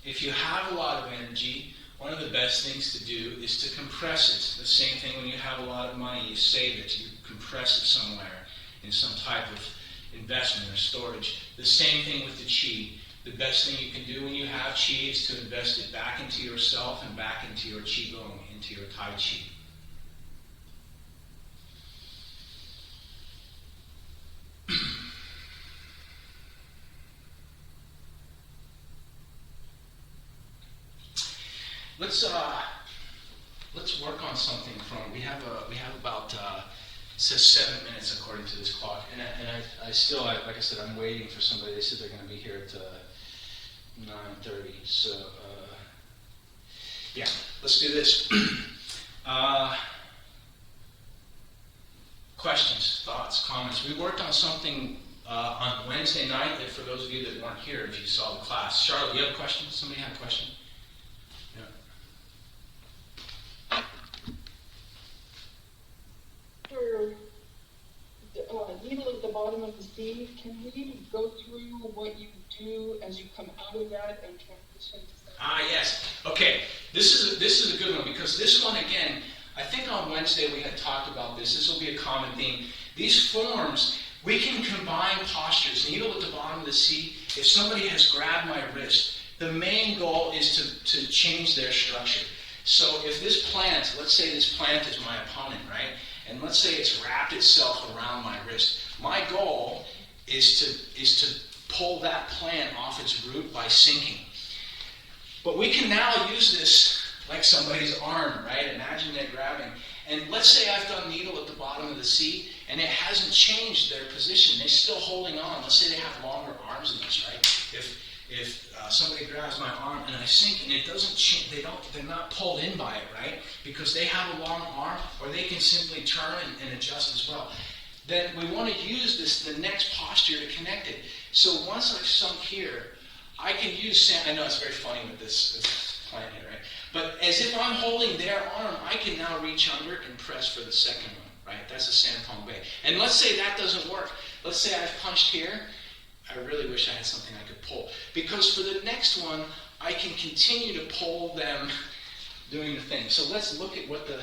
If you have a lot of energy, one of the best things to do is to compress it. The same thing when you have a lot of money, you save it, you compress it somewhere in some type of investment or storage. The same thing with the Qi. The best thing you can do when you have Qi is to invest it back into yourself and back into your Qigong, into your Tai Chi. Let's work on something from. We have about it says 7 minutes according to this clock, and I still like I said, I'm waiting for somebody. They said they're going to be here at 9:30. So yeah, let's do this. Questions, thoughts, comments. We worked on something on Wednesday night. For those of you that weren't here, if you saw the class, Charlotte, you have a question? Somebody had a question? Needle at the bottom of the sea, can we go through what you do as you come out of that and transition to something? Yes. Okay. This is a good one, because this one, again, I think on Wednesday we had talked about this. This will be a common theme. These forms, we can combine postures. Needle at the bottom of the sea. If somebody has grabbed my wrist, the main goal is to change their structure. So if this plant, let's say this plant is my opponent, right? And let's say it's wrapped itself around my wrist. My goal is to pull that plant off its root by sinking. But we can now use this like somebody's arm, right? Imagine they're grabbing. And let's say I've done needle at the bottom of the sea, and it hasn't changed their position. They're still holding on. Let's say they have longer arms than this, right? If somebody grabs my arm and I sink and it doesn't change, they're not pulled in by it, right? Because they have a long arm, or they can simply turn and adjust as well. then we want to use the next posture to connect it. So once I've sunk here, I can use I know it's very funny with this plant here, right? But as if I'm holding their arm, I can now reach under and press for the second one, right? That's a Sanpong Bei. And let's say that doesn't work. Let's say I've punched here. I really wish I had something I could pull. Because for the next one, I can continue to pull them doing the thing. So let's look at what the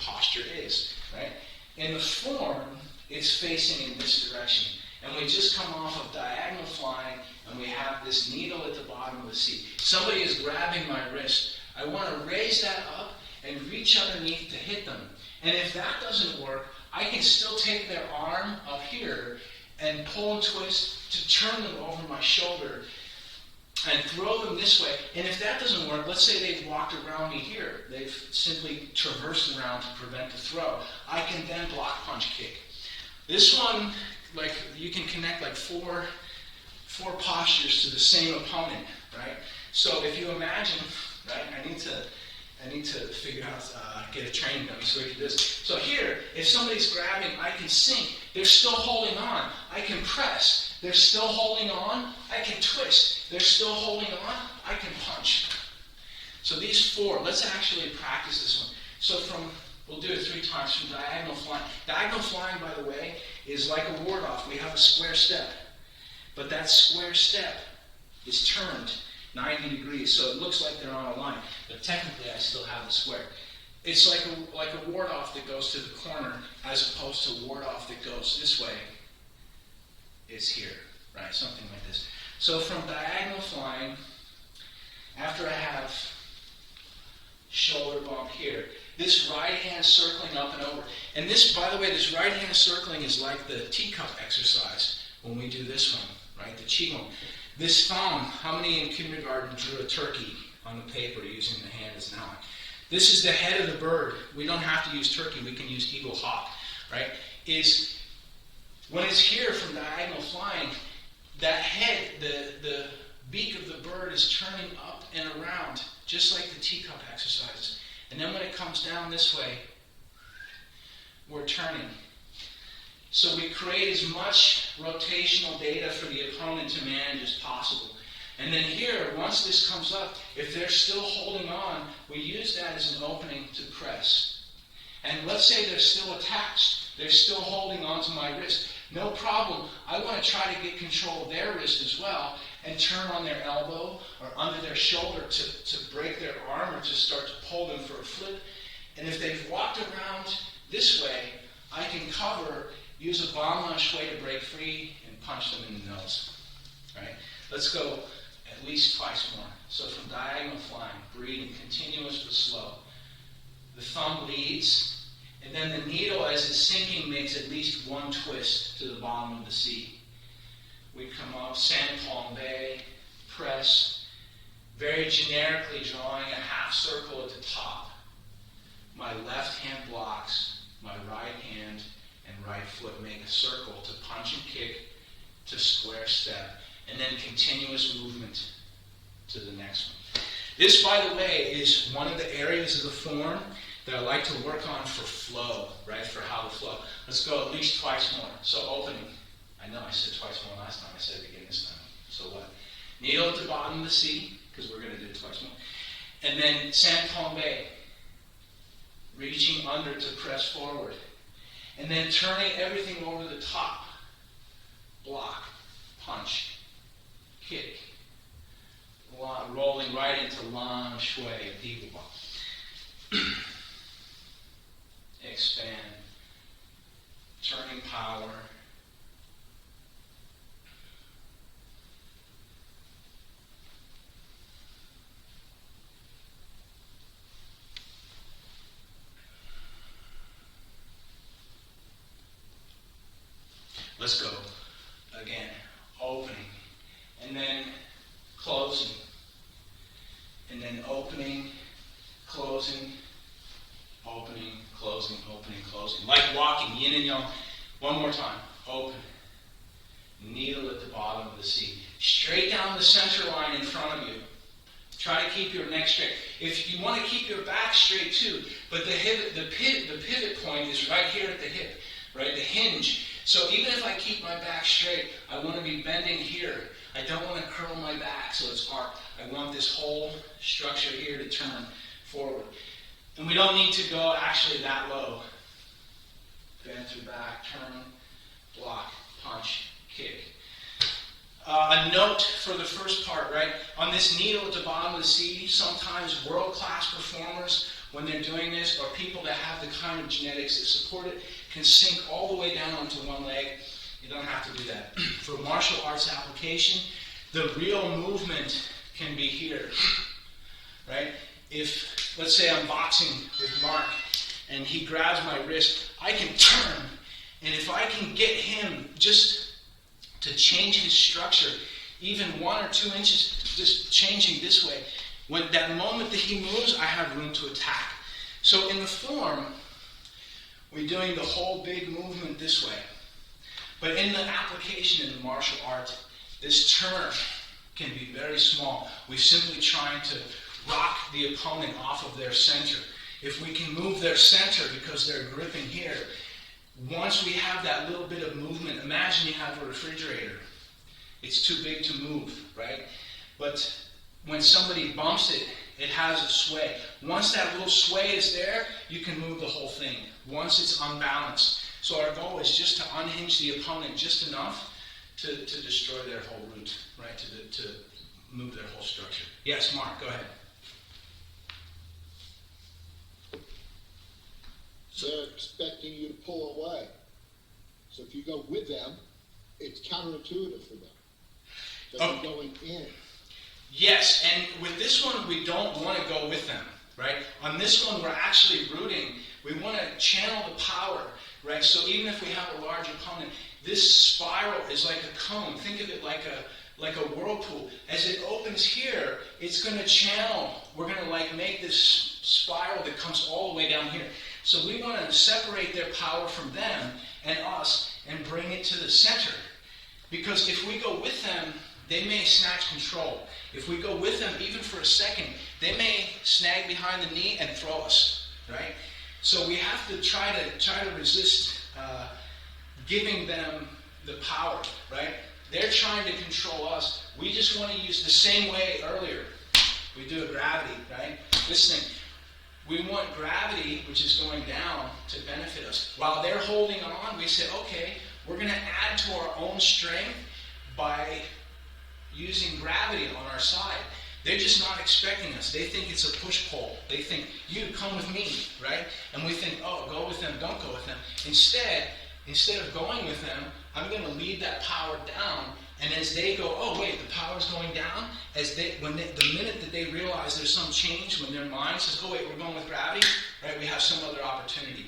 posture is, right? In the form, it's facing in this direction. And we just come off of diagonal flying, and we have this needle at the bottom of the seat. Somebody is grabbing my wrist. I want to raise that up and reach underneath to hit them. And if that doesn't work, I can still take their arm up here and pull and twist to turn them over my shoulder and throw them this way. And if that doesn't work, let's say they've walked around me here. They've simply traversed around to prevent the throw. I can then block, punch, kick. This one, like, you can connect like four postures to the same opponent, right? So if you imagine, right, I need to figure out, get a training done so we can do this. So here, if somebody's grabbing, I can sink. They're still holding on. I can press. They're still holding on. I can twist. They're still holding on. I can punch. So these four, let's actually practice this one. So we'll do it 3 times from diagonal flying. Diagonal flying, by the way, is like a ward-off. We have a square step. But that square step is turned 90 degrees, so it looks like they're on a line. But technically, I still have the square. It's like a ward-off that goes to the corner, as opposed to a ward-off that goes this way. It's here, right? Something like this. So from diagonal flying, after I have shoulder bump here, this right hand circling up and over. And this, by the way, this right hand circling is like the teacup exercise when we do this one, right? The Qigong. This thumb, how many in kindergarten drew a turkey on the paper using the hand as an ally? This is the head of the bird. We don't have to use turkey, we can use eagle hawk, right? Is when it's here from diagonal flying, that head, the beak of the bird is turning up and around, just like the teacup exercises. And then when it comes down this way, we're turning. So we create as much rotational data for the opponent to manage as possible. And then here, once this comes up, if they're still holding on, we use that as an opening to press. And let's say they're still attached. They're still holding on to my wrist. No problem. I want to try to get control of their wrist as well and turn on their elbow or under their shoulder to break their arm or to start to pull them for a flip. And if they've walked around this way, I can cover, use a Bama shui to break free, and punch them in the nose. Right? Let's go at least twice more. So from diagonal flying, breathing, continuous but slow. The thumb leads, and then the needle, as it's sinking, makes at least one twist to the bottom of the seat. We come up, Sanpong Bei, press, very generically drawing a half circle at the top. My left hand blocks, my right hand and right foot make a circle to punch and kick, to square step, and then continuous movement to the next one. This, by the way, is one of the areas of the form that I like to work on for flow, right, for how to flow. Let's go at least twice more. So opening. I know I said twice more last time. I said it again this time. So what? Needle at the bottom of the seat, because we're going to do it twice more. And then Sanpong Bei, reaching under to press forward. And then turning everything over the top. Block, punch, kick, rolling right into Lan Shui, a Eagle Ball. Expand, turning power. Let's go again. Opening, and then closing, and then opening, closing, opening, closing, opening, closing. Like walking, yin and yang. One more time. Open. Needle at the bottom of the seat. Straight down the center line in front of you. Try to keep your neck straight. If you want to keep your back straight too, but the pivot point is right here at the hip, right? The hinge. So even if I keep my back straight, I want to be bending here. I don't want to curl my back so it's arched. I want this whole structure here to turn forward. And we don't need to go actually that low. Bend through back, turn, block, punch, kick. A note for the first part, right? On this needle at the bottom of the C, sometimes world-class performers, when they're doing this, or people that have the kind of genetics that support it, can sink all the way down onto one leg. You don't have to do that. For martial arts application, the real movement can be here, right? If, let's say I'm boxing with Mark, and he grabs my wrist, I can turn, and if I can get him just to change his structure, even 1 or 2 inches, just changing this way, when that moment that he moves, I have room to attack. So in the form, we're doing the whole big movement this way. But in the application in the martial art, this turn can be very small. We're simply trying to rock the opponent off of their center. If we can move their center because they're gripping here, once we have that little bit of movement, imagine you have a refrigerator. It's too big to move, right? But when somebody bumps it, it has a sway. Once that little sway is there, you can move the whole thing. Once it's unbalanced. So our goal is just to unhinge the opponent just enough to destroy their whole root, right? To move their whole structure. Yes, Mark, go ahead. They're expecting you to pull away. So if you go with them, it's counterintuitive for them. They're going in. Yes, and with this one, we don't want to go with them, right? On this one, we're actually rooting. We want to channel the power, right? So even if we have a large opponent, this spiral is like a cone. Think of it like a whirlpool. As it opens here, it's going to channel. We're going to make this spiral that comes all the way down here. So we want to separate their power from them and us and bring it to the center. Because if we go with them, they may snatch control. If we go with them even for a second, they may snag behind the knee and throw us, right? So we have to try to resist giving them the power, right? They're trying to control us. We just want to use the same way earlier. We do a gravity, right? This thing. We want gravity, which is going down, to benefit us. While they're holding on, we say, okay, we're going to add to our own strength by using gravity on our side. They're just not expecting us. They think it's a push-pull. They think, you come with me, right? And we think, oh, go with them, don't go with them. Instead of going with them, I'm going to lead that power down. And as they go, oh wait, the power's going down. The minute that they realize there's some change, when their mind says, oh wait, we're going with gravity, right? We have some other opportunity.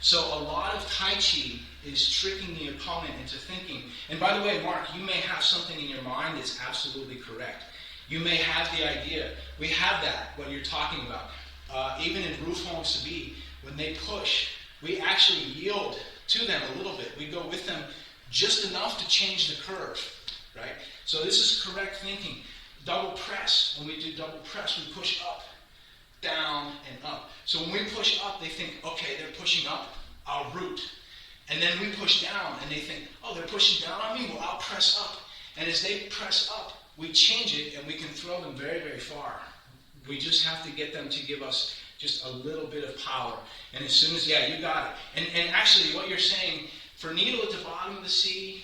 So a lot of Tai Chi is tricking the opponent into thinking. And by the way, Mark, you may have something in your mind that's absolutely correct. You may have the idea. We have that, what you're talking about. Even in Rufong Sabi, when they push, we actually yield to them a little bit. We go with them just enough to change the curve, right? So this is correct thinking. Double press. When we do double press, we push up, down, and up. So when we push up, they think, okay, they're pushing up, I'll root. And then we push down, and they think, oh, they're pushing down on me, well, I'll press up. And as they press up, we change it, and we can throw them very, very far. We just have to get them to give us just a little bit of power. And as soon as, yeah, you got it. And actually, what you're saying, for needle at the bottom of the C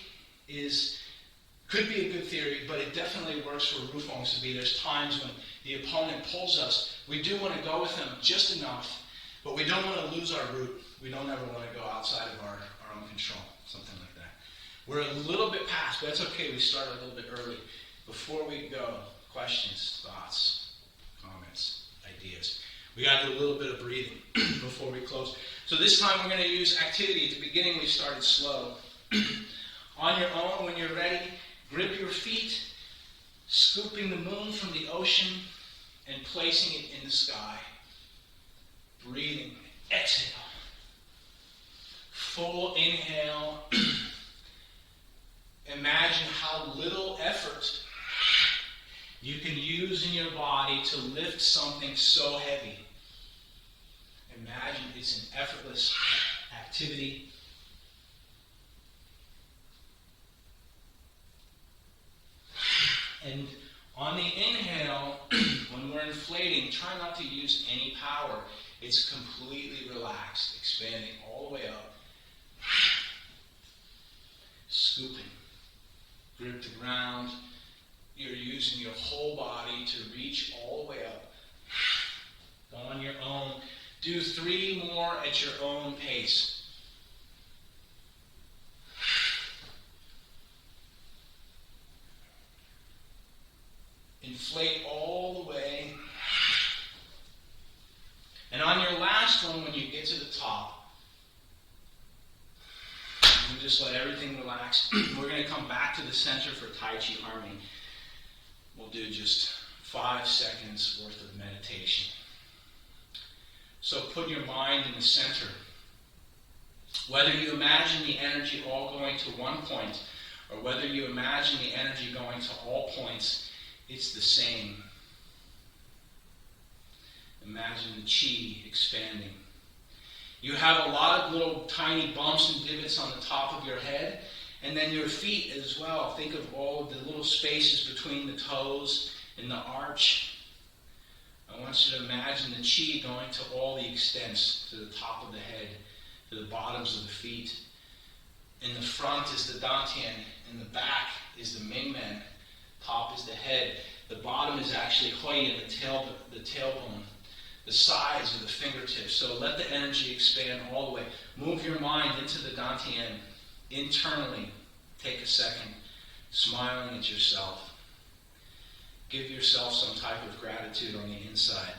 could be a good theory, but it definitely works for Rufong Sabi. There's times when the opponent pulls us. We do want to go with them just enough, but we don't want to lose our root. We don't ever want to go outside of our own control, something like that. We're a little bit past, but that's okay. We start a little bit early. Before we go, questions, thoughts, comments, ideas. We got to do a little bit of breathing before we close. So this time we're going to use activity. At the beginning we started slow. On your own, when you're ready, grip your feet, scooping the moon from the ocean and placing it in the sky. Breathing. Exhale. Full inhale. Imagine how little effort you can use in your body to lift something so heavy. Imagine it's an effortless activity. And on the inhale, when we're inflating, try not to use any power. It's completely relaxed, expanding all the way up. Scooping. Grip the ground. You're using your whole body to reach all the way up. Go on your own. Do 3 more at your own pace. Inflate all the way. And on your last one, when you get to the top, you just let everything relax. We're going to come back to the center for Tai Chi Harmony. We'll do just 5 seconds worth of meditation. So put your mind in the center. Whether you imagine the energy all going to one point, or whether you imagine the energy going to all points, it's the same. Imagine the chi expanding. You have a lot of little tiny bumps and divots on the top of your head, and then your feet as well. Think of all of the little spaces between the toes and the arch. I want you to imagine the chi going to all the extents, to the top of the head, to the bottoms of the feet. In the front is the dantian, in the back is the mingmen, top is the head, the bottom is actually hoyin, the tailbone, the sides are the fingertips. So let the energy expand all the way. Move your mind into the dantian, internally. Take a second, smiling at yourself. Give yourself some type of gratitude on the inside.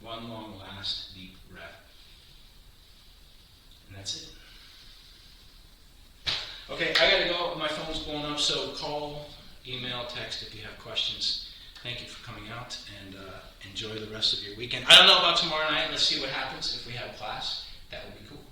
One long, last, deep breath. And that's it. Okay, I gotta go. My phone's blown up, so call, email, text if you have questions. Thank you for coming out, and enjoy the rest of your weekend. I don't know about tomorrow night. Let's see what happens. If we have class, that would be cool.